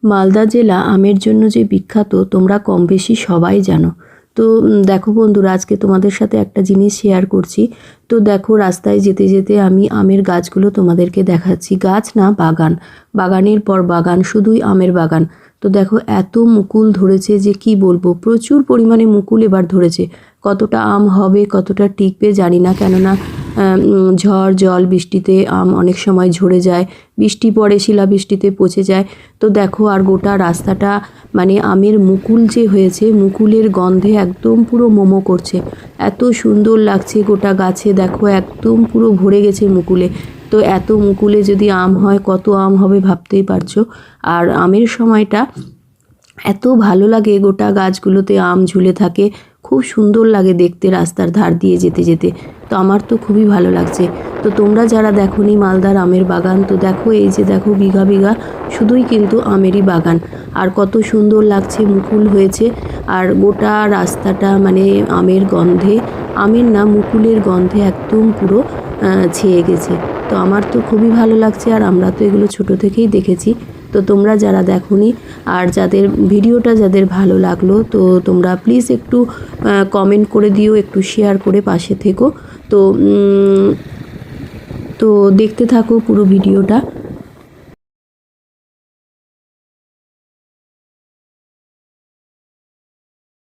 মালদা জেলা আমের জন্য যে বিখ্যাত তোমরা কম বেশি সবাই জানো। তো দেখো বন্ধুরা, আজকে তোমাদের সাথে একটা জিনিস শেয়ার করছি। তো দেখো, রাস্তায় যেতে যেতে আমি আমের গাছগুলো তোমাদেরকে দেখাচ্ছি। গাছ না, বাগান, বাগানের পর বাগান, শুধুই আমের বাগান। তো দেখো এত মুকুল ধরেছে যে কি বলবো, প্রচুর পরিমাণে মুকুল এবার ধরেছে। কতটা আম হবে, কতটা টিকবে জানি না, কেননা ঝড় জল বৃষ্টিতে আম অনেক সময় ঝরে যায়, বৃষ্টি পড়ে শিলাবৃষ্টিতে পচে যায়। তো দেখো, আর গোটা রাস্তাটা মানে আমের মুকুল যে হয়েছে, মুকুলের গন্ধে একদম পুরো মোমো করছে। এত সুন্দর লাগছে গোটা গাছে, দেখো একদম পুরো ভরে গেছে মুকুলে। তো এত মুকুলে যদি আম হয়, কত আম হবে ভাবতেই পারছো। আর আমের সময়টা এত ভালো লাগে, গোটা গাছগুলোতে আম ঝুলে থাকে, খুব সুন্দর লাগে দেখতে রাস্তার ধার দিয়ে যেতে যেতে। তো আমার তো খুবই ভালো লাগছে। তো তোমরা যারা দেখোনি মালদার আমের বাগান, তো দেখো এই যে দেখো বিঘা বিঘা শুধুই কিন্তু আমেরই বাগান। আর কত সুন্দর লাগছে, মুকুল হয়েছে। আর গোটা রাস্তাটা মানে আমের গন্ধে, আমের না মুকুলের গন্ধে একদম পুরো ছেয়ে গেছে। তো আমার তো খুবই ভালো লাগছে, আর আমরা তো এগুলো ছোটো থেকেই দেখেছি। তো তোমরা যারা দেখোনি আর যাদের ভিডিওটা যাদের ভালো লাগলো, তো তোমরা প্লিজ একটু কমেন্ট করে দিও, একটু শেয়ার করে পাশে থেকো। তো তো দেখতে থাকো পুরো ভিডিওটা।